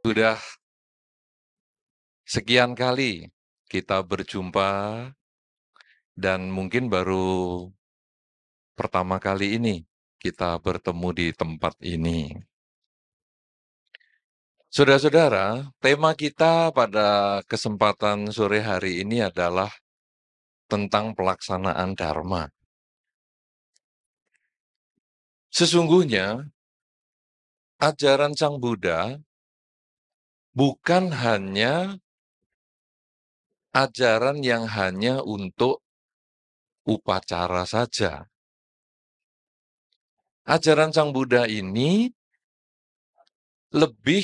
Sudah sekian kali kita berjumpa dan mungkin baru pertama kali ini kita bertemu di tempat ini. Saudara-saudara, tema kita pada kesempatan sore hari ini adalah tentang pelaksanaan Dharma. Sesungguhnya, ajaran Sang Buddha bukan hanya ajaran yang hanya untuk upacara saja. Ajaran Sang Buddha ini lebih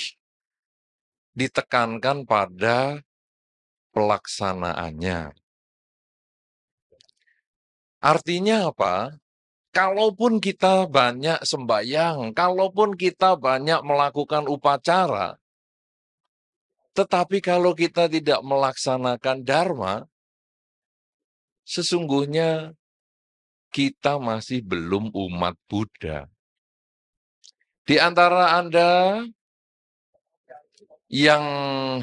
ditekankan pada pelaksanaannya. Artinya apa? Kalaupun kita banyak sembahyang, kalaupun kita banyak melakukan upacara, tetapi kalau kita tidak melaksanakan Dharma, sesungguhnya kita masih belum umat Buddha. Di antara Anda yang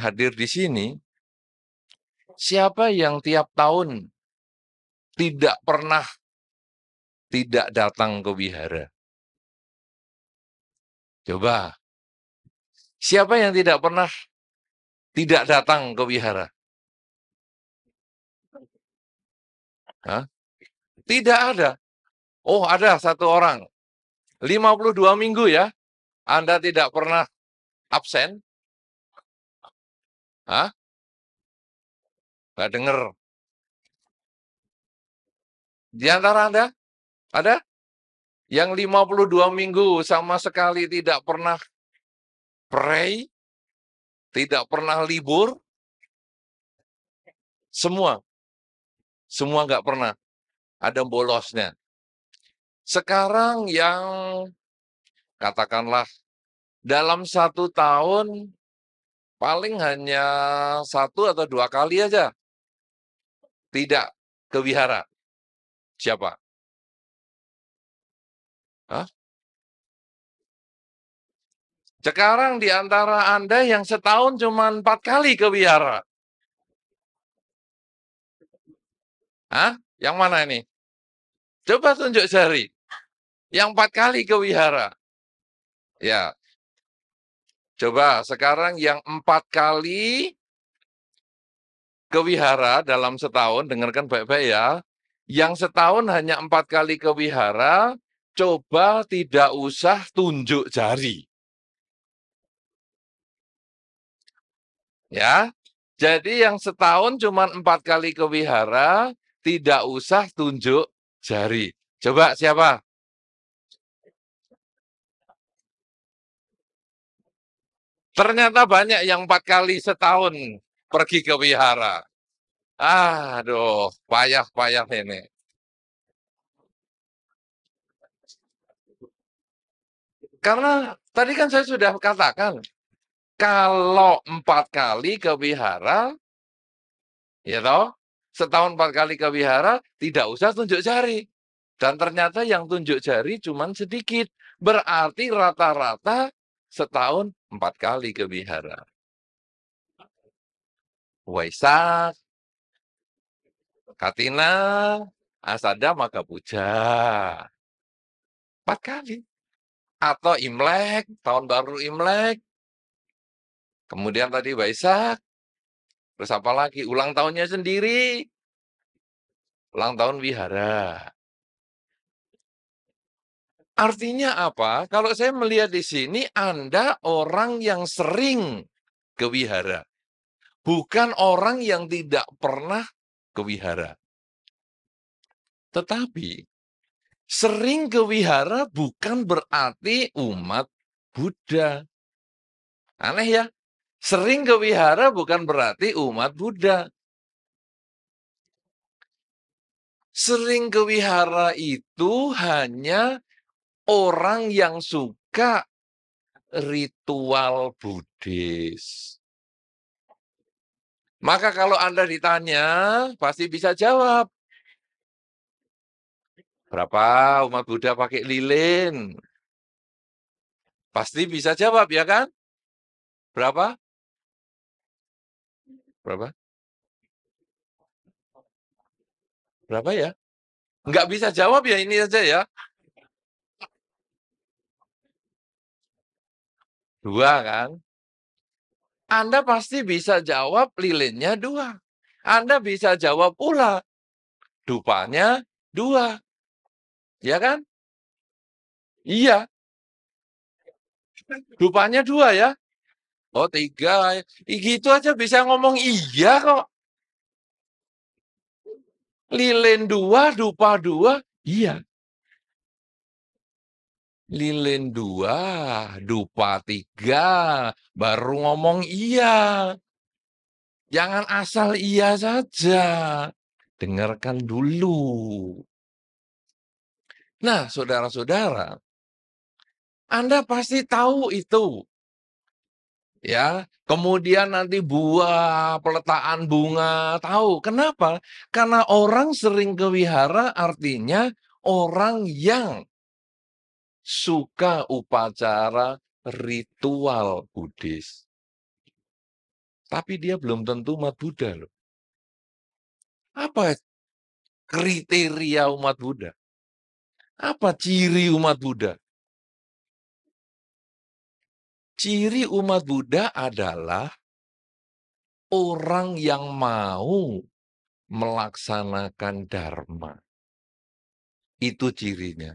hadir di sini, siapa yang tiap tahun tidak pernah tidak datang ke wihara? Coba, siapa yang tidak pernah tidak datang ke wihara? Hah? Tidak ada. Oh, ada satu orang. 52 minggu ya, Anda tidak pernah absen? Hah? Nggak dengar. Di antara Anda, ada? Yang 52 minggu sama sekali tidak pernah pray, tidak pernah libur? Semua nggak pernah. Ada bolosnya. Sekarang yang katakanlah dalam 1 tahun paling hanya 1 atau 2 kali aja tidak ke wihara. Siapa? Hah? Sekarang di antara Anda yang setahun cuma 4 kali ke wihara. Hah? Yang mana ini? Coba tunjuk jari. Yang 4 kali ke wihara. Ya. Coba sekarang yang 4 kali ke wihara dalam setahun, dengarkan baik-baik ya. Yang setahun hanya 4 kali ke wihara, coba tidak usah tunjuk jari. Ya. Jadi yang setahun cuma 4 kali ke wihara, tidak usah tunjuk jari. Coba siapa? Ternyata banyak yang 4 kali setahun pergi ke wihara. Aduh, payah-payah ini. Karena tadi kan saya sudah katakan, kalau 4 kali ke wihara, ya toh, setahun 4 kali ke wihara, tidak usah tunjuk jari. Dan ternyata yang tunjuk jari cuma sedikit. Berarti rata-rata setahun 4 kali ke wihara. Waisak, Katina, Asada, Maga Puja. 4 kali. Atau Imlek, tahun baru Imlek. Kemudian tadi Waisak. Terus apa lagi? Ulang tahunnya sendiri. Ulang tahun wihara. Artinya apa? Kalau saya melihat di sini, Anda orang yang sering ke wihara. Bukan orang yang tidak pernah ke wihara. Tetapi, sering ke wihara bukan berarti umat Buddha. Aneh ya? Sering ke wihara bukan berarti umat Buddha. Sering ke wihara itu hanya orang yang suka ritual Buddhis. Maka kalau Anda ditanya, pasti bisa jawab. Berapa umat Buddha pakai lilin? Pasti bisa jawab, ya kan? Berapa? Berapa? Berapa ya? Nggak bisa jawab ya, ini aja ya. 2 kan? Anda pasti bisa jawab lilinnya 2. Anda bisa jawab pula dupanya 2. Ya kan? Iya, dupanya 2 ya? Oh 3. Gitu aja bisa ngomong iya kok. Lilin 2, dupa 2, iya. Lilin 2, dupa 3, baru ngomong iya. Jangan asal iya saja. Dengarkan dulu. Nah, saudara-saudara, Anda pasti tahu itu. Ya, kemudian nanti buah, peletaan bunga, tahu. Kenapa? Karena orang sering ke wihara artinya orang yang suka upacara ritual Buddhis. Tapi dia belum tentu umat Buddha loh. Apa kriteria umat Buddha? Apa ciri umat Buddha? Ciri umat Buddha adalah orang yang mau melaksanakan dharma. Itu cirinya.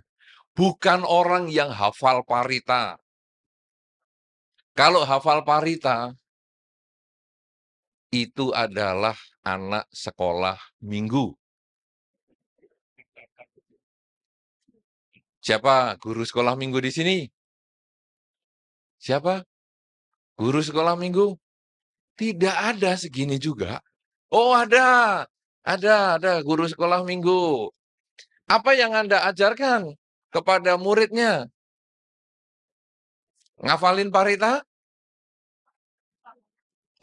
Bukan orang yang hafal parita. Kalau hafal parita, itu adalah anak sekolah minggu. Siapa guru sekolah minggu di sini? Siapa? Guru sekolah minggu? Tidak ada segini juga. Oh, ada. Ada guru sekolah minggu. Apa yang Anda ajarkan kepada muridnya? Ngafalin parita?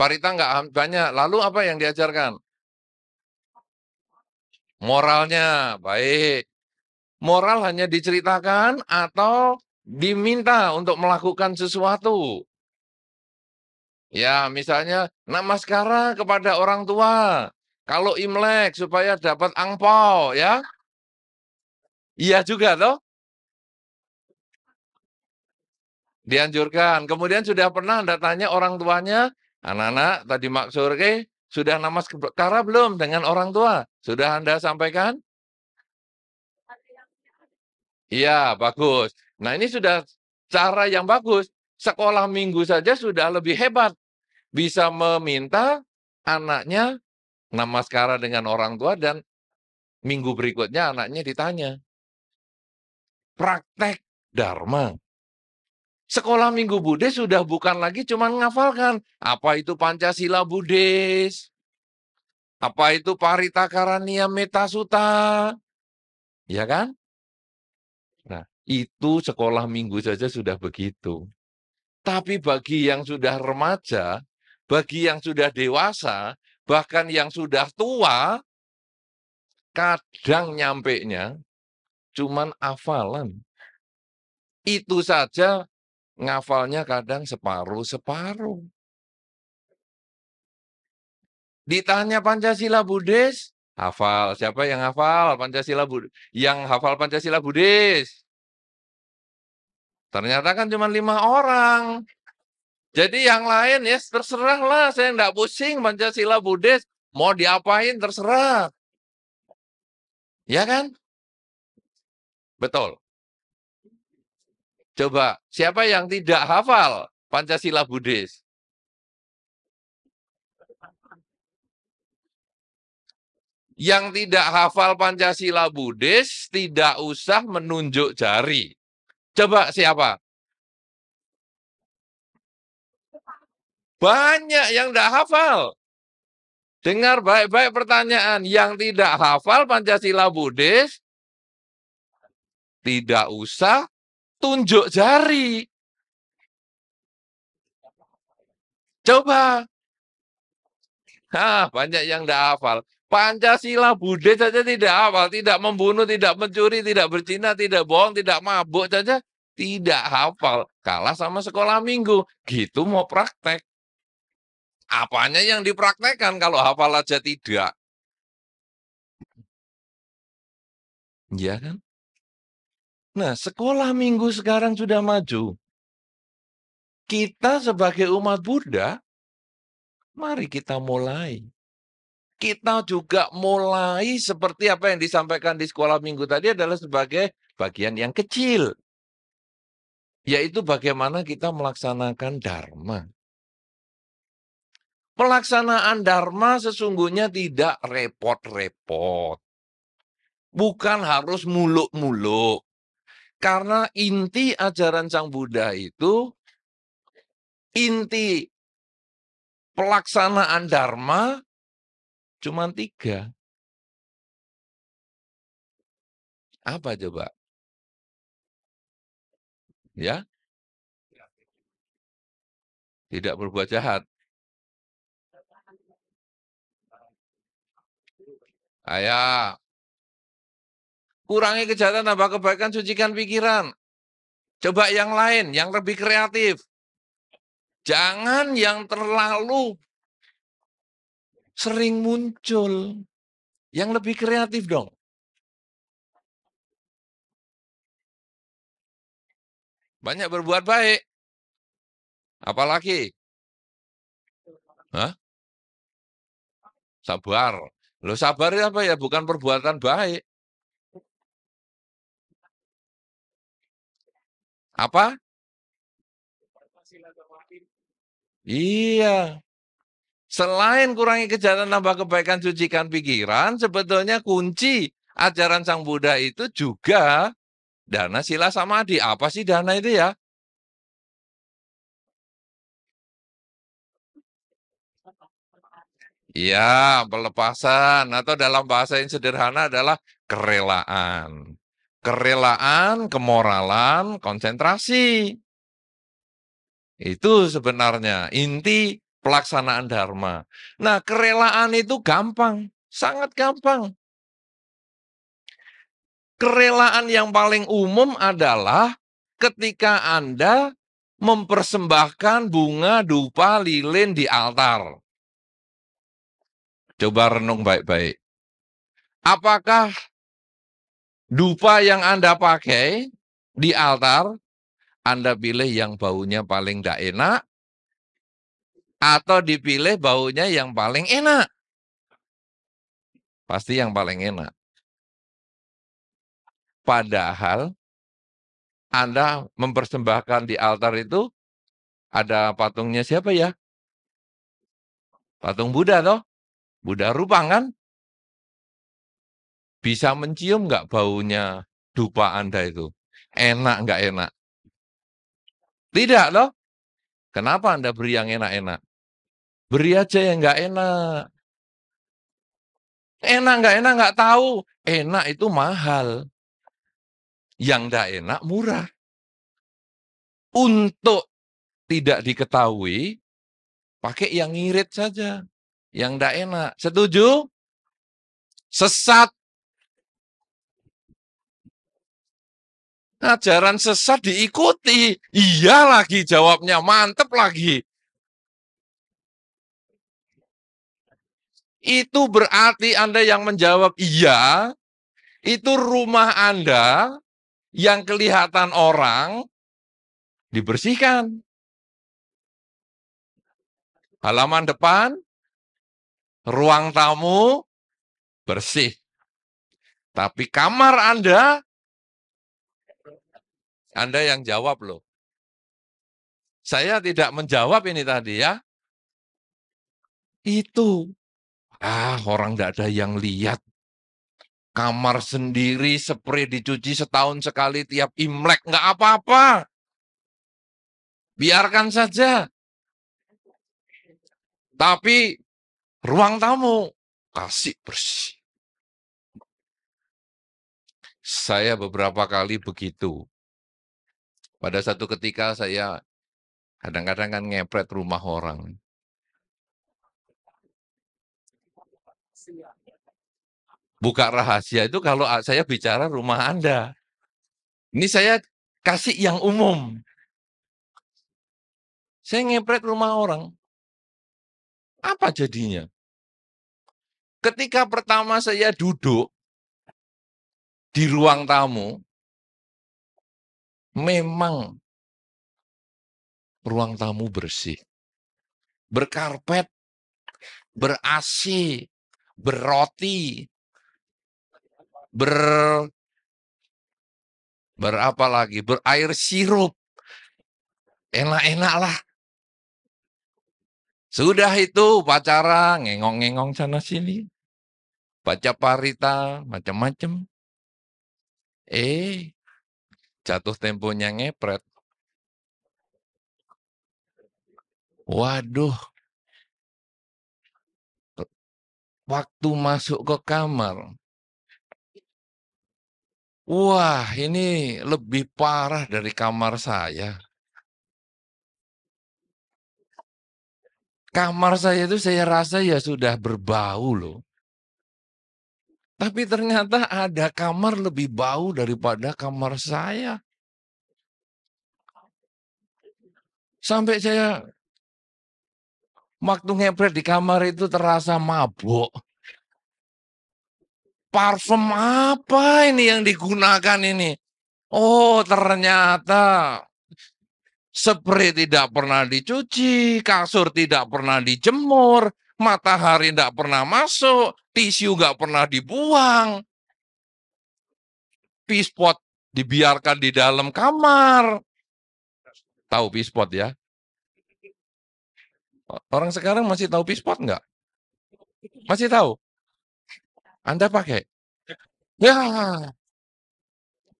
Parita nggak banyak. Lalu apa yang diajarkan? Moralnya, baik. Moral hanya diceritakan atau diminta untuk melakukan sesuatu. Ya, misalnya namaskara kepada orang tua. Kalau Imlek supaya dapat angpau, ya. Iya juga toh. Dianjurkan. Kemudian sudah pernah Anda tanya orang tuanya, anak-anak tadi maksud sudah namaskara belum dengan orang tua? Sudah Anda sampaikan? Iya, bagus. Nah, ini sudah cara yang bagus. Sekolah minggu saja sudah lebih hebat. Bisa meminta anaknya namaskara dengan orang tua dan minggu berikutnya anaknya ditanya. Praktek Dharma. Sekolah minggu Buddhis sudah bukan lagi cuma ngafalkan. Apa itu Pancasila Buddhis? Apa itu Parita Karania Metta Sutta? Ya kan? Nah, itu sekolah minggu saja sudah begitu. Tapi bagi yang sudah remaja, bagi yang sudah dewasa, bahkan yang sudah tua, kadang nyampenya cuman hafalan. Itu saja ngafalnya kadang separuh-separuh. Ditanya Pancasila Buddhis, hafal. Siapa yang hafal Pancasila Buddhis? Yang hafal Pancasila Buddhis? Ternyata kan cuma 5 orang. Jadi yang lain ya terserahlah, saya enggak pusing Pancasila Buddhis, mau diapain terserah. Ya kan? Betul. Coba, siapa yang tidak hafal Pancasila Buddhis? Yang tidak hafal Pancasila Buddhis tidak usah menunjuk jari. Coba siapa? Banyak yang tidak hafal. Dengar baik-baik pertanyaan. Yang tidak hafal Pancasila Buddhis, tidak usah tunjuk jari. Coba. Banyak yang tidak hafal. Pancasila Buddhis saja tidak hafal. Tidak membunuh, tidak mencuri, tidak berzina, tidak bohong, tidak mabuk saja. Tidak hafal. Kalah sama sekolah minggu. Gitu mau praktek. Apanya yang dipraktekkan kalau hafal aja tidak? Iya kan? Nah, sekolah minggu sekarang sudah maju. Kita sebagai umat Buddha, mari kita mulai. Kita juga mulai seperti apa yang disampaikan di sekolah minggu tadi adalah sebagai bagian yang kecil. Yaitu bagaimana kita melaksanakan dharma. Pelaksanaan dharma sesungguhnya tidak repot-repot. Bukan harus muluk-muluk. Karena inti ajaran Sang Buddha itu, inti pelaksanaan dharma cuma 3. Apa coba? Ya, tidak berbuat jahat. Ayah, kurangi kejahatan, tambah kebaikan, sucikan pikiran. Coba yang lain, yang lebih kreatif. Jangan yang terlalu sering muncul. Yang lebih kreatif dong. Banyak berbuat baik. Apalagi? Hah? Sabar. Loh, sabar apa ya? Bukan perbuatan baik. Apa? Iya. Selain kurangi kejahatan, tambah kebaikan, sucikan pikiran, sebetulnya kunci ajaran Sang Buddha itu juga dana, sila, samadhi. Apa sih dana itu ya? Iya, pelepasan. Atau dalam bahasa yang sederhana adalah kerelaan. Kerelaan, kemoralan, konsentrasi. Itu sebenarnya inti pelaksanaan dharma. Nah, kerelaan itu gampang, sangat gampang. Kerelaan yang paling umum adalah ketika Anda mempersembahkan bunga, dupa, lilin di altar. Coba renung baik-baik. Apakah dupa yang Anda pakai di altar, Anda pilih yang baunya paling tidak enak, atau dipilih baunya yang paling enak? Pasti yang paling enak. Padahal Anda mempersembahkan di altar itu, ada patungnya siapa ya? Patung Buddha toh? Buddha Rupang kan? Bisa mencium nggak baunya dupa Anda itu? Enak nggak enak? Tidak loh. Kenapa Anda beri yang enak-enak? Beri aja yang nggak enak. Enak nggak tahu. Enak itu mahal. Yang nggak enak murah. Untuk tidak diketahui, pakai yang ngirit saja. Yang nggak enak. Setuju? Sesat. Ajaran sesat diikuti. Iya lagi jawabnya, mantep lagi. Itu berarti Anda yang menjawab iya, itu rumah Anda yang kelihatan orang dibersihkan. Halaman depan, ruang tamu bersih. Tapi kamar Anda yang jawab loh. Saya tidak menjawab ini tadi ya. Itu. Orang tidak ada yang lihat. Kamar sendiri, spray dicuci setahun sekali tiap Imlek. Nggak apa-apa. Biarkan saja. Tapi ruang tamu, kasih bersih. Saya beberapa kali begitu. Pada satu ketika saya kadang-kadang kan ngepret rumah orang. Buka rahasia itu kalau saya bicara rumah Anda. Ini saya kasih yang umum. Saya ngepret rumah orang. Apa jadinya? Ketika pertama saya duduk di ruang tamu, memang ruang tamu bersih, berkarpet, ber-AC, berroti, ber berapa lagi, berair sirup, enak-enak lah. Sudah itu upacara, ngengong-ngengong sana-sini, baca parita, macam-macam. Jatuh temponya ngepret. Waduh, waktu masuk ke kamar, wah ini lebih parah dari kamar saya. Kamar saya itu saya rasa ya sudah berbau loh. Tapi ternyata ada kamar lebih bau daripada kamar saya. Sampai saya waktu ngepret di kamar itu terasa mabuk. Parfum apa ini yang digunakan ini? Oh, ternyata spray tidak pernah dicuci, kasur tidak pernah dijemur, matahari tidak pernah masuk, tisu nggak pernah dibuang, pispot dibiarkan di dalam kamar. Tahu pispot ya? Orang sekarang masih tahu pispot nggak? Masih tahu? Anda pakai? Ya,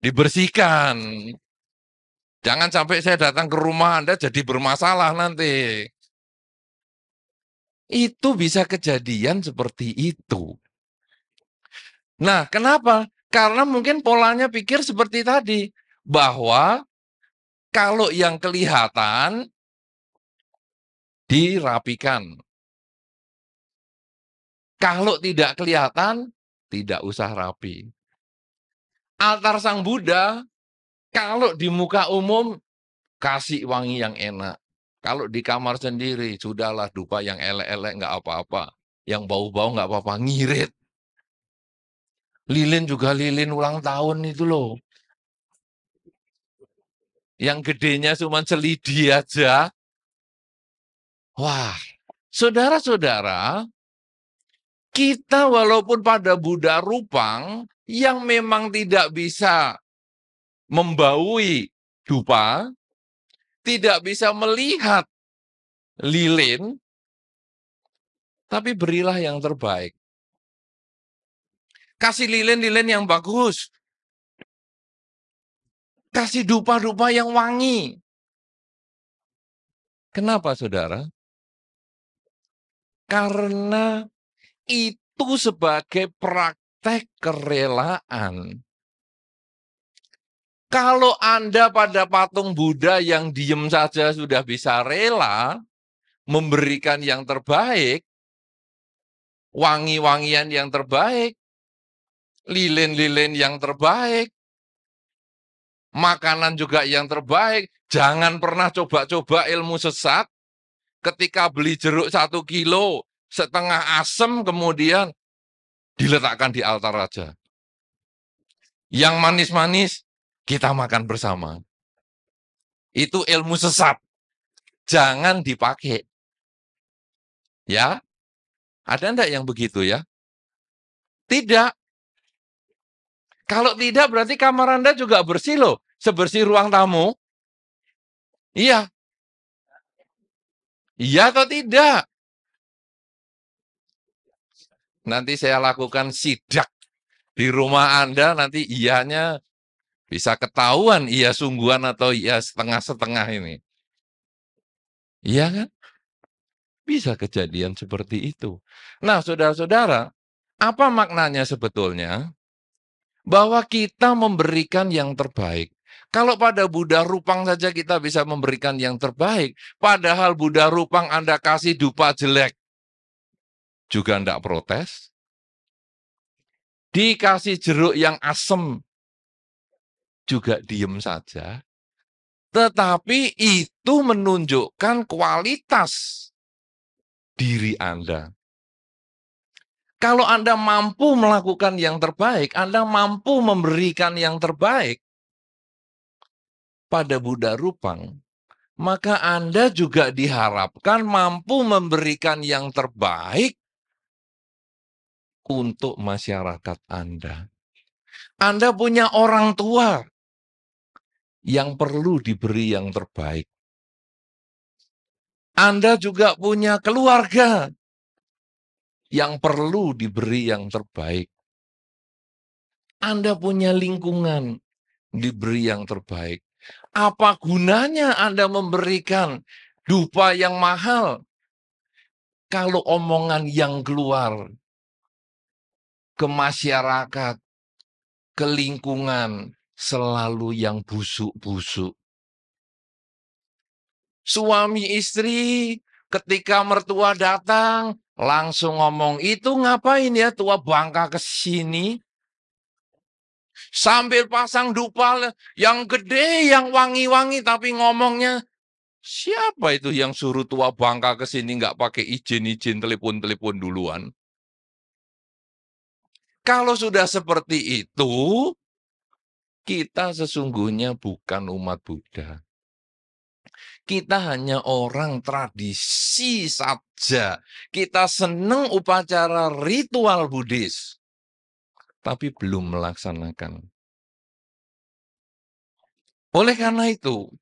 dibersihkan. Jangan sampai saya datang ke rumah Anda jadi bermasalah nanti. Itu bisa kejadian seperti itu. Nah, kenapa? Karena mungkin polanya pikir seperti tadi. Bahwa kalau yang kelihatan dirapikan. Kalau tidak kelihatan, tidak usah rapi. Altar Sang Buddha, kalau di muka umum, kasih wangi yang enak. Kalau di kamar sendiri, sudahlah dupa yang elek-elek, nggak apa-apa. Yang bau-bau nggak apa-apa, ngirit. Lilin juga lilin ulang tahun itu loh. Yang gedenya cuma selidi aja. Wah, saudara-saudara, kita walaupun pada Buddha Rupang yang memang tidak bisa membaui dupa, tidak bisa melihat lilin, tapi berilah yang terbaik. Kasih lilin-lilin yang bagus. Kasih dupa-dupa yang wangi. Kenapa, saudara? Karena itu sebagai praktek kerelaan. Kalau Anda pada patung Buddha yang diem saja sudah bisa rela memberikan yang terbaik, wangi-wangian yang terbaik, lilin-lilin yang terbaik, makanan juga yang terbaik, jangan pernah coba-coba ilmu sesat ketika beli jeruk 1 kilo, setengah asem kemudian diletakkan di altar aja. Yang manis-manis kita makan bersama. Itu ilmu sesat. Jangan dipakai. Ya, ada enggak yang begitu ya? Tidak. Kalau tidak berarti kamar Anda juga bersih loh. Sebersih ruang tamu. Iya. Iya atau tidak? Nanti saya lakukan sidak di rumah Anda, nanti iyanya bisa ketahuan iya sungguhan atau iya setengah-setengah ini. Iya kan? Bisa kejadian seperti itu. Nah, saudara-saudara, apa maknanya sebetulnya? Bahwa kita memberikan yang terbaik. Kalau pada Buddha Rupang saja kita bisa memberikan yang terbaik, padahal Buddha Rupang Anda kasih dupa jelek, juga enggak protes. Dikasih jeruk yang asem, juga diem saja. Tetapi itu menunjukkan kualitas diri Anda. Kalau Anda mampu melakukan yang terbaik, Anda mampu memberikan yang terbaik pada Buddha Rupang, maka Anda juga diharapkan mampu memberikan yang terbaik untuk masyarakat Anda. Anda punya orang tua yang perlu diberi yang terbaik. Anda juga punya keluarga yang perlu diberi yang terbaik. Anda punya lingkungan diberi yang terbaik. Apa gunanya Anda memberikan dupa yang mahal kalau omongan yang keluar ke masyarakat, ke lingkungan, selalu yang busuk-busuk? Suami istri ketika mertua datang, langsung ngomong, "Itu ngapain ya tua bangka ke sini?" Sambil pasang dupa yang gede, yang wangi-wangi, tapi ngomongnya, "Siapa itu yang suruh tua bangka ke sini nggak pakai izin-izin telepon-telepon duluan?" Kalau sudah seperti itu, kita sesungguhnya bukan umat Buddha. Kita hanya orang tradisi saja. Kita senang upacara ritual Buddhis, tapi belum melaksanakan. Oleh karena itu,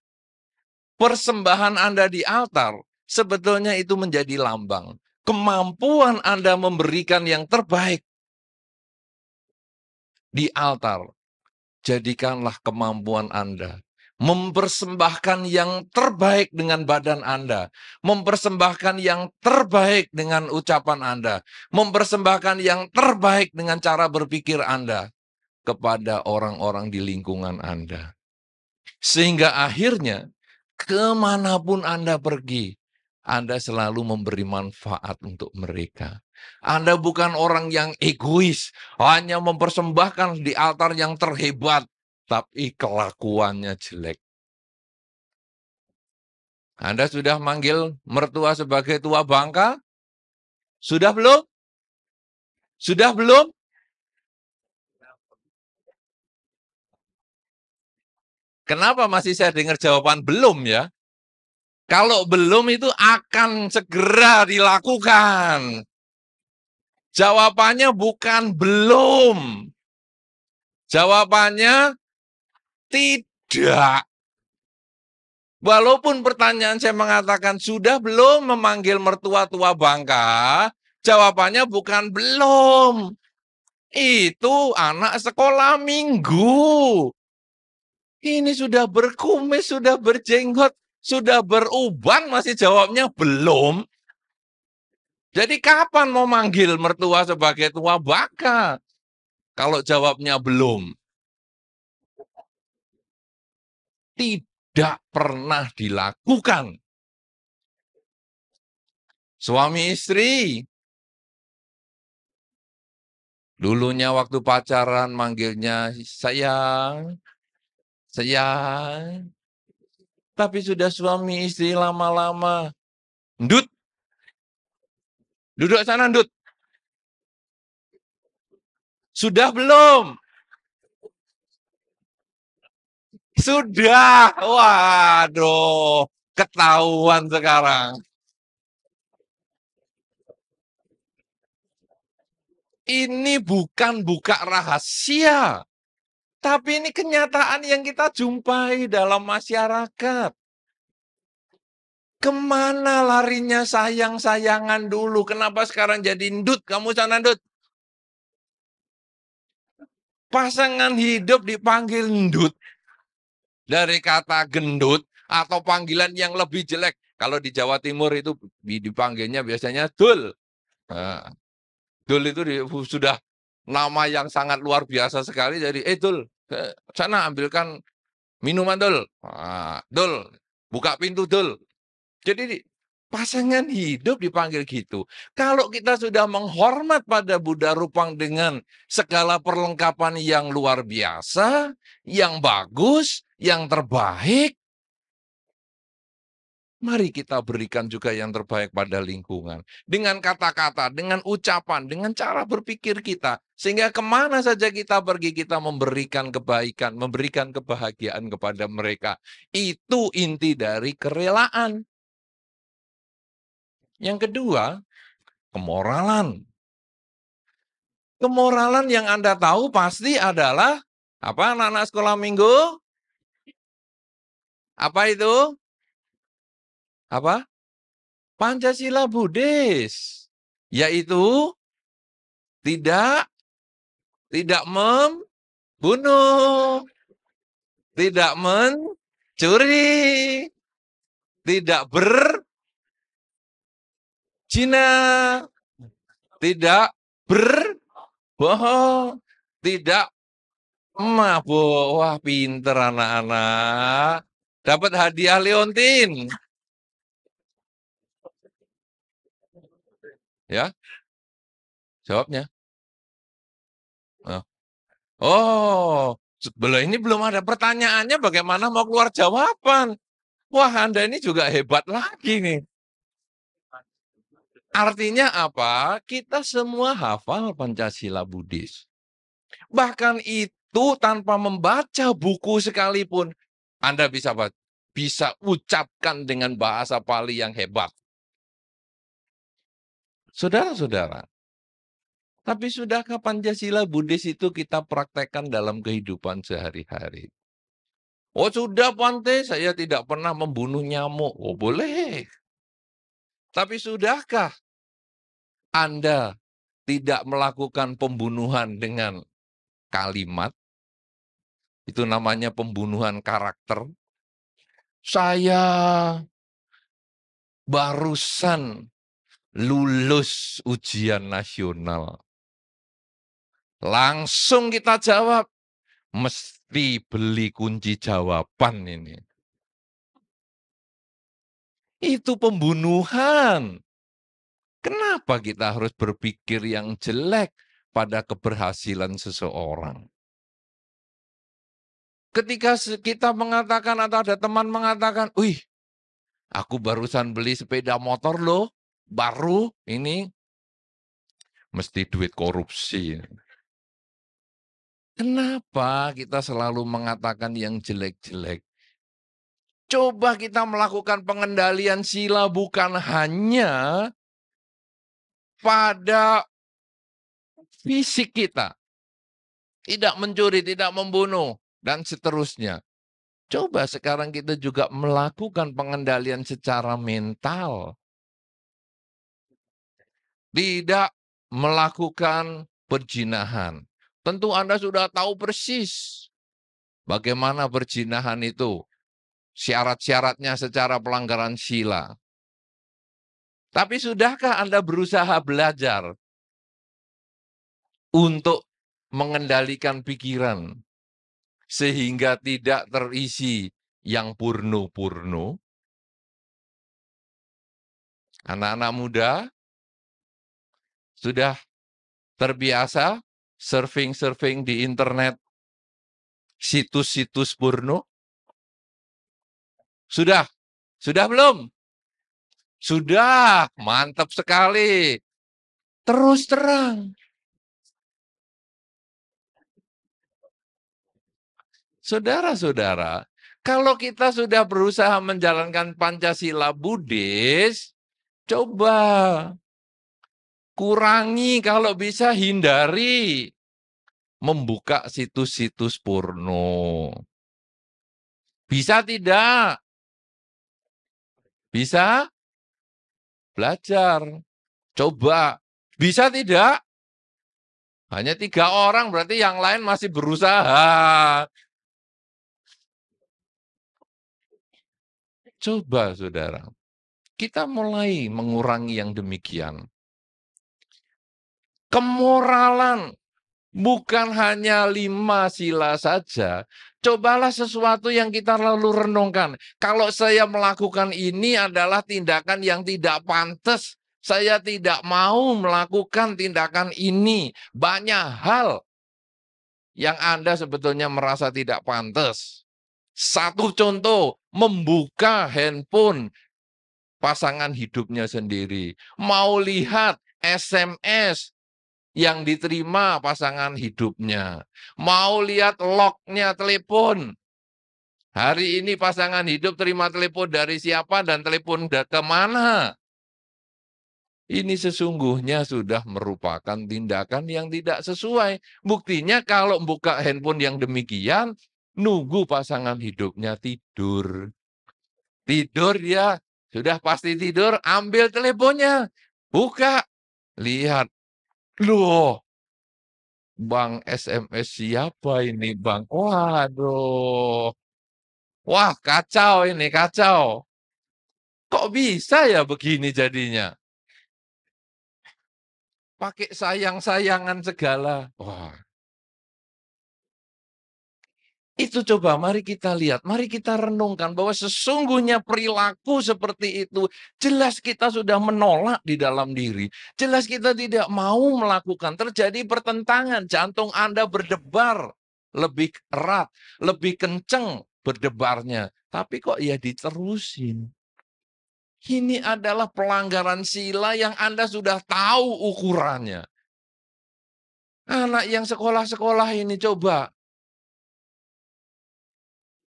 persembahan Anda di altar sebetulnya itu menjadi lambang kemampuan Anda memberikan yang terbaik di altar. Jadikanlah kemampuan Anda mempersembahkan yang terbaik dengan badan Anda, mempersembahkan yang terbaik dengan ucapan Anda, mempersembahkan yang terbaik dengan cara berpikir Anda kepada orang-orang di lingkungan Anda. Sehingga akhirnya, kemanapun Anda pergi, Anda selalu memberi manfaat untuk mereka. Anda bukan orang yang egois, hanya mempersembahkan di altar yang terhebat, tapi kelakuannya jelek. Anda sudah manggil mertua sebagai tua bangka? Sudah belum? Sudah belum? Kenapa masih saya dengar jawaban belum ya? Kalau belum itu akan segera dilakukan. Jawabannya bukan belum. Jawabannya tidak. Walaupun pertanyaan saya mengatakan sudah belum memanggil mertua tua bangka, jawabannya bukan belum. Itu anak sekolah minggu. Ini sudah berkumis, sudah berjenggot, sudah beruban, masih jawabnya belum. Jadi kapan mau manggil mertua sebagai tua bangka? Kalau jawabnya belum. Tidak pernah dilakukan. Suami istri, dulunya waktu pacaran manggilnya sayang, sayang. Tapi sudah suami istri lama-lama, Ndut, duduk sana Ndut. Sudah belum? Sudah. Waduh, ketahuan sekarang. Ini bukan buka rahasia, tapi ini kenyataan yang kita jumpai dalam masyarakat. Kemana larinya sayang-sayangan dulu? Kenapa sekarang jadi Ndut? Kamu sana Ndut. Pasangan hidup dipanggil Ndut. Dari kata gendut atau panggilan yang lebih jelek. Kalau di Jawa Timur itu dipanggilnya biasanya Dul. Nah, Dul itu sudah nama yang sangat luar biasa sekali. Jadi, Dul, sana ambilkan minuman Dul. Nah, Dul, buka pintu Dul. Jadi pasangan hidup dipanggil gitu. Kalau kita sudah menghormat pada Buddha Rupang dengan segala perlengkapan yang luar biasa, yang bagus, yang terbaik, Mari kita berikan juga yang terbaik pada lingkungan. Dengan kata-kata, dengan ucapan, dengan cara berpikir kita. Sehingga kemana saja kita pergi, kita memberikan kebaikan, memberikan kebahagiaan kepada mereka. Itu inti dari kerelaan. Yang kedua, kemoralan. Kemoralan yang Anda tahu pasti adalah, apa anak-anak sekolah minggu? Apa itu? Apa? Pancasila Buddhis. Yaitu tidak membunuh, tidak mencuri, tidak berzina, tidak berbohong, tidak mabuk. Wah, pinter anak-anak. Dapat hadiah Leontin. Ya, jawabnya. Oh, sebelah ini belum ada pertanyaannya, bagaimana mau keluar jawaban? Wah, Anda ini juga hebat lagi nih. Artinya apa? Kita semua hafal Pancasila Buddhis. Bahkan itu tanpa membaca buku sekalipun, Anda bisa ucapkan dengan bahasa Pali yang hebat. Saudara-saudara, tapi sudahkah Pancasila Buddhis itu kita praktekkan dalam kehidupan sehari-hari? Oh sudah Pante, saya tidak pernah membunuh nyamuk. Oh boleh. Tapi sudahkah Anda tidak melakukan pembunuhan dengan kalimat? Itu namanya pembunuhan karakter. Saya barusan lulus ujian nasional. Langsung kita jawab, mesti beli kunci jawaban ini. Itu pembunuhan. Kenapa kita harus berpikir yang jelek pada keberhasilan seseorang? Ketika kita mengatakan atau ada teman mengatakan, wih, aku barusan beli sepeda motor loh, baru ini, mesti duit korupsi. Kenapa kita selalu mengatakan yang jelek-jelek? Coba kita melakukan pengendalian sila bukan hanya pada fisik kita. Tidak mencuri, tidak membunuh, dan seterusnya. Coba sekarang kita juga melakukan pengendalian secara mental. Tidak melakukan perzinahan. Tentu Anda sudah tahu persis bagaimana perzinahan itu. Syarat-syaratnya secara pelanggaran sila. Tapi sudahkah Anda berusaha belajar untuk mengendalikan pikiran sehingga tidak terisi yang purno-purno? Anak-anak muda sudah terbiasa surfing-surfing di internet, situs-situs porno? Sudah? Sudah belum? Sudah, mantap sekali. Terus terang. Saudara-saudara, kalau kita sudah berusaha menjalankan Pancasila Buddhis, coba kurangi, kalau bisa hindari membuka situs-situs porno. Bisa tidak? Bisa? Belajar. Coba. Bisa tidak? Hanya 3 orang, berarti yang lain masih berusaha. Coba, saudara. Kita mulai mengurangi yang demikian. Kemoralan. Bukan hanya 5 sila saja. Cobalah sesuatu yang kita lalu renungkan. Kalau saya melakukan ini adalah tindakan yang tidak pantas. Saya tidak mau melakukan tindakan ini. Banyak hal yang Anda sebetulnya merasa tidak pantas. Satu contoh, membuka handphone pasangan hidupnya sendiri. Mau lihat SMS yang diterima pasangan hidupnya. Mau lihat lognya telepon. Hari ini pasangan hidup terima telepon dari siapa dan telepon ke mana. Ini sesungguhnya sudah merupakan tindakan yang tidak sesuai. Buktinya kalau buka handphone yang demikian, nunggu pasangan hidupnya tidur. Tidur ya, sudah pasti tidur, ambil teleponnya. Buka, lihat. Loh, Bang SMS siapa ini Bang? Waduh. Wah, kacau ini, kacau. Kok bisa ya begini jadinya? Pakai sayang-sayangan segala. Wah. Itu coba mari kita lihat, mari kita renungkan bahwa sesungguhnya perilaku seperti itu jelas kita sudah menolak di dalam diri. Jelas kita tidak mau melakukan, terjadi pertentangan, jantung Anda berdebar lebih erat, lebih kenceng berdebarnya. Tapi kok ya diterusin. Ini adalah pelanggaran sila yang Anda sudah tahu ukurannya. Anak yang sekolah-sekolah ini coba.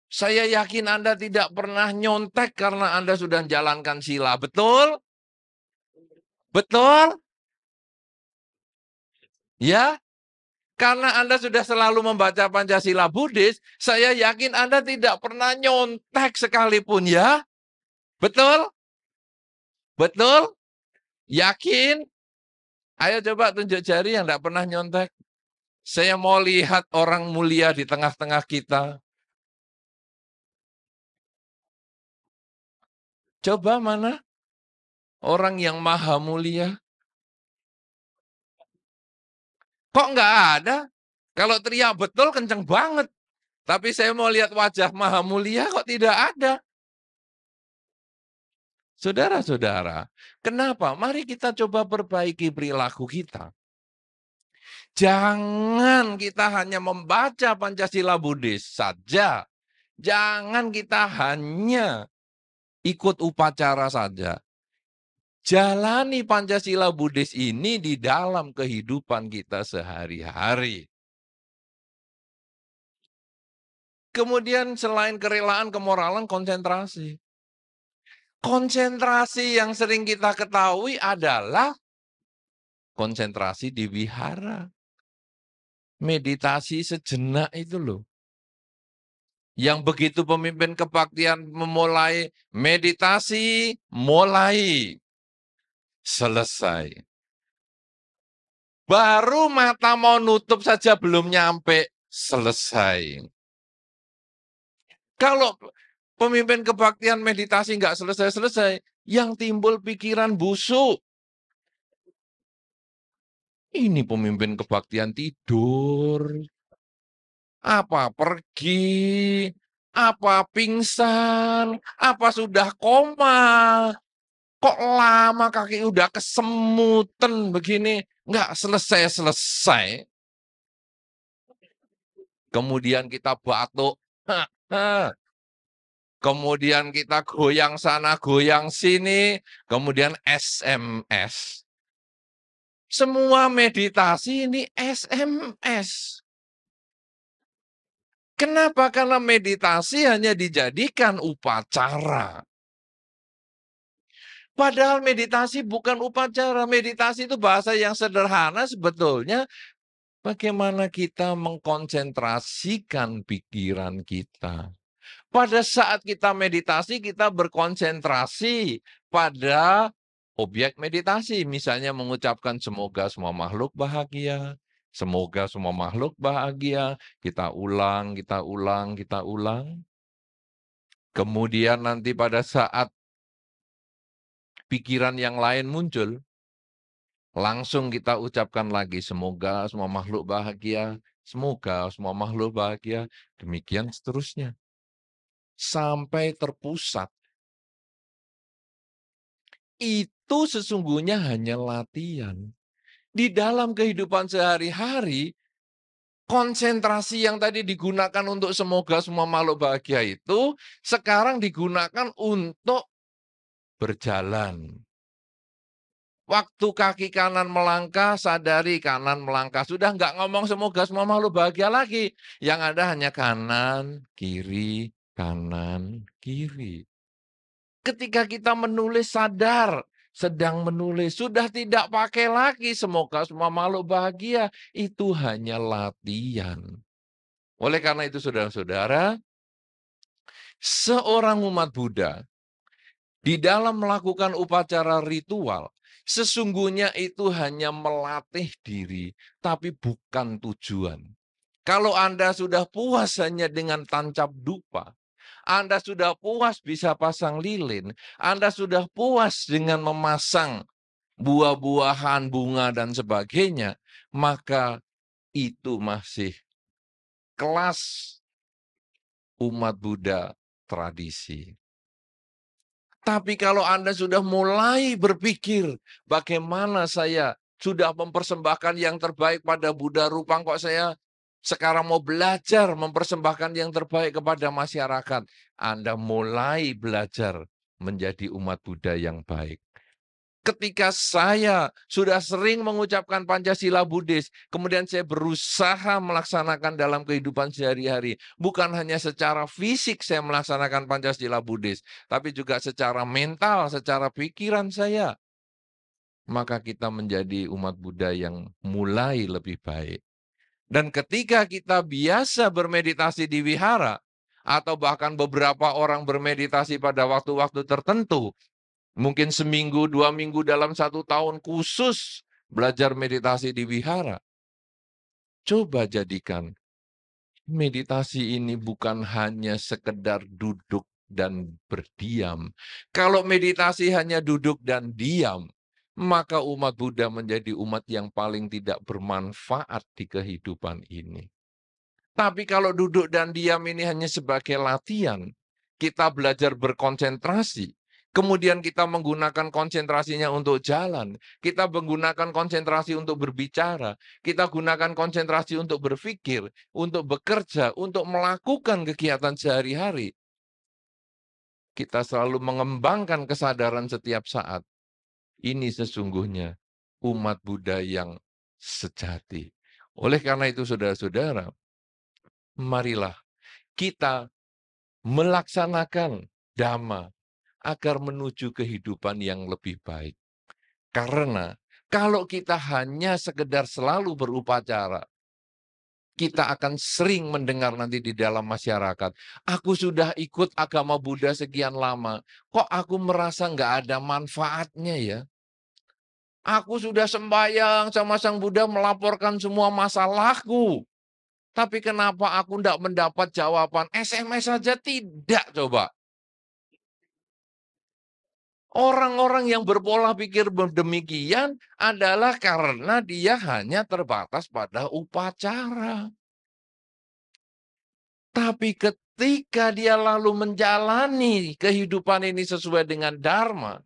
Saya yakin Anda tidak pernah nyontek karena Anda sudah menjalankan sila. Betul? Betul? Ya? Karena Anda sudah selalu membaca Pancasila Buddhis, saya yakin Anda tidak pernah nyontek sekalipun ya? Betul? Betul? Yakin? Ayo coba tunjuk jari yang tidak pernah nyontek. Saya mau lihat orang mulia di tengah-tengah kita. Coba mana? Orang yang maha mulia. Kok nggak ada? Kalau teriak betul kenceng banget. Tapi saya mau lihat wajah maha mulia kok tidak ada. Saudara-saudara, kenapa? Mari kita coba perbaiki perilaku kita. Jangan kita hanya membaca Pancasila Buddhis saja. Jangan kita hanya ikut upacara saja. Jalani Pancasila Buddhis ini di dalam kehidupan kita sehari-hari. Kemudian selain kerelaan, kemoralan, konsentrasi. Konsentrasi yang sering kita ketahui adalah konsentrasi di wihara. Meditasi sejenak itu loh. Yang begitu pemimpin kebaktian memulai meditasi, mulai, selesai. Baru mata mau nutup saja belum nyampe, selesai. Kalau pemimpin kebaktian meditasi nggak selesai-selesai, yang timbul pikiran busuk. Ini pemimpin kebaktian tidur. Apa pergi? Apa pingsan? Apa sudah koma? Kok lama kaki udah kesemutan begini? Nggak selesai-selesai. Kemudian kita batuk. Kemudian kita goyang sana, goyang sini. Kemudian SMS. Semua meditasi ini SMS. Kenapa? Karena meditasi hanya dijadikan upacara. Padahal meditasi bukan upacara. Meditasi itu bahasa yang sederhana sebetulnya. Bagaimana kita mengkonsentrasikan pikiran kita. Pada saat kita meditasi, kita berkonsentrasi pada objek meditasi. Misalnya mengucapkan semoga semua makhluk bahagia. Semoga semua makhluk bahagia. Kita ulang, kita ulang, kita ulang. Kemudian nanti pada saat pikiran yang lain muncul, langsung kita ucapkan lagi, semoga semua makhluk bahagia, semoga semua makhluk bahagia, demikian seterusnya. Sampai terpusat. Itu sesungguhnya hanya latihan. Di dalam kehidupan sehari-hari, konsentrasi yang tadi digunakan untuk semoga semua makhluk bahagia itu, sekarang digunakan untuk berjalan. Waktu kaki kanan melangkah, sadari kanan melangkah. Sudah nggak ngomong semoga semua makhluk bahagia lagi. Yang ada hanya kanan, kiri. Ketika kita menulis sadar, sedang menulis, sudah tidak pakai lagi semoga semua makhluk bahagia. Itu hanya latihan. Oleh karena itu saudara-saudara, seorang umat Buddha di dalam melakukan upacara ritual, sesungguhnya itu hanya melatih diri, tapi bukan tujuan. Kalau Anda sudah puas hanya dengan tancap dupa, Anda sudah puas bisa pasang lilin, Anda sudah puas dengan memasang buah-buahan, bunga, dan sebagainya, maka itu masih kelas umat Buddha tradisi. Tapi kalau Anda sudah mulai berpikir, bagaimana saya sudah mempersembahkan yang terbaik pada Buddha Rupang, kok saya sekarang mau belajar mempersembahkan yang terbaik kepada masyarakat. Anda mulai belajar menjadi umat Buddha yang baik. Ketika saya sudah sering mengucapkan Pancasila Buddhis, kemudian saya berusaha melaksanakan dalam kehidupan sehari-hari. Bukan hanya secara fisik saya melaksanakan Pancasila Buddhis, tapi juga secara mental, secara pikiran saya. Maka kita menjadi umat Buddha yang mulai lebih baik. Dan ketika kita biasa bermeditasi di wihara, atau bahkan beberapa orang bermeditasi pada waktu-waktu tertentu, mungkin seminggu, 2 minggu dalam 1 tahun khusus belajar meditasi di wihara. Coba jadikan meditasi ini bukan hanya sekedar duduk dan berdiam. Kalau meditasi hanya duduk dan diam, maka umat Buddha menjadi umat yang paling tidak bermanfaat di kehidupan ini. Tapi kalau duduk dan diam ini hanya sebagai latihan, kita belajar berkonsentrasi, kemudian kita menggunakan konsentrasinya untuk jalan, kita menggunakan konsentrasi untuk berbicara, kita gunakan konsentrasi untuk berpikir, untuk bekerja, untuk melakukan kegiatan sehari-hari. Kita selalu mengembangkan kesadaran setiap saat. Ini sesungguhnya umat Buddha yang sejati. Oleh karena itu saudara-saudara, marilah kita melaksanakan Dhamma agar menuju kehidupan yang lebih baik. Karena kalau kita hanya sekedar selalu berupacara, kita akan sering mendengar nanti di dalam masyarakat, aku sudah ikut agama Buddha sekian lama, kok aku merasa nggak ada manfaatnya ya? Aku sudah sembahyang sama Sang Buddha melaporkan semua masalahku. Tapi kenapa aku tidak mendapat jawaban? SMS saja tidak coba. Orang-orang yang berpola pikir demikian adalah karena dia hanya terbatas pada upacara. Tapi ketika dia lalu menjalani kehidupan ini sesuai dengan Dharma,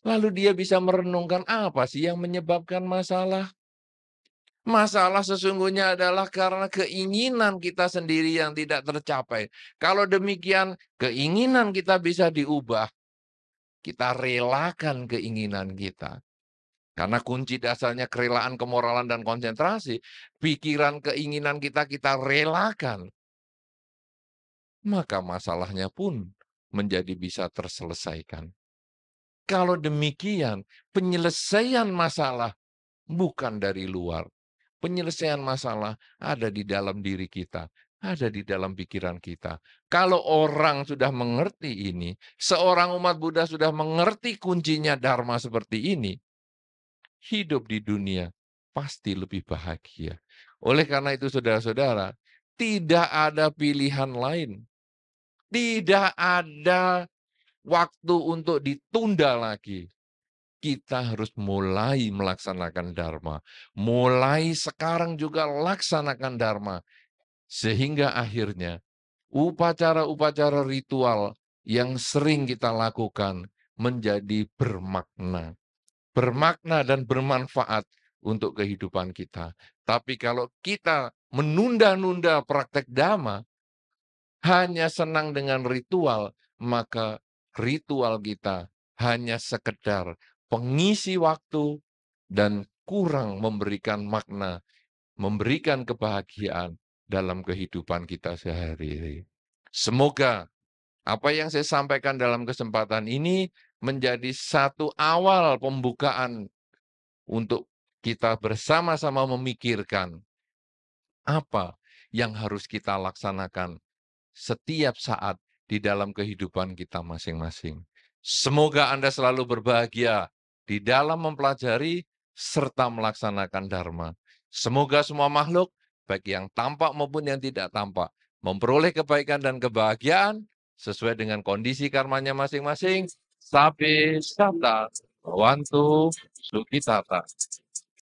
lalu dia bisa merenungkan apa sih yang menyebabkan masalah. Masalah sesungguhnya adalah karena keinginan kita sendiri yang tidak tercapai. Kalau demikian, keinginan kita bisa diubah. Kita relakan keinginan kita. Karena kunci dasarnya kerelaan, kemoralan, dan konsentrasi. Pikiran, keinginan kita relakan. Maka masalahnya pun menjadi bisa terselesaikan. Kalau demikian, penyelesaian masalah bukan dari luar. Penyelesaian masalah ada di dalam diri kita, ada di dalam pikiran kita. Kalau orang sudah mengerti ini, seorang umat Buddha sudah mengerti kuncinya Dharma seperti ini, hidup di dunia pasti lebih bahagia. Oleh karena itu saudara-saudara, tidak ada pilihan lain. Tidak ada waktu untuk ditunda lagi. Kita harus mulai melaksanakan Dharma. Mulai sekarang juga laksanakan Dharma. Sehingga akhirnya upacara-upacara ritual yang sering kita lakukan menjadi bermakna. Bermakna dan bermanfaat untuk kehidupan kita. Tapi kalau kita menunda-nunda praktek Dhamma, hanya senang dengan ritual, maka ritual kita hanya sekedar pengisi waktu dan kurang memberikan makna, memberikan kebahagiaan dalam kehidupan kita sehari-hari. Semoga apa yang saya sampaikan dalam kesempatan ini menjadi satu awal pembukaan untuk kita bersama-sama memikirkan apa yang harus kita laksanakan setiap saat di dalam kehidupan kita masing-masing. Semoga Anda selalu berbahagia di dalam mempelajari serta melaksanakan Dharma. Semoga semua makhluk, baik yang tampak maupun yang tidak tampak, memperoleh kebaikan dan kebahagiaan sesuai dengan kondisi karmanya masing-masing. Sabe sata, wantu, sukitata.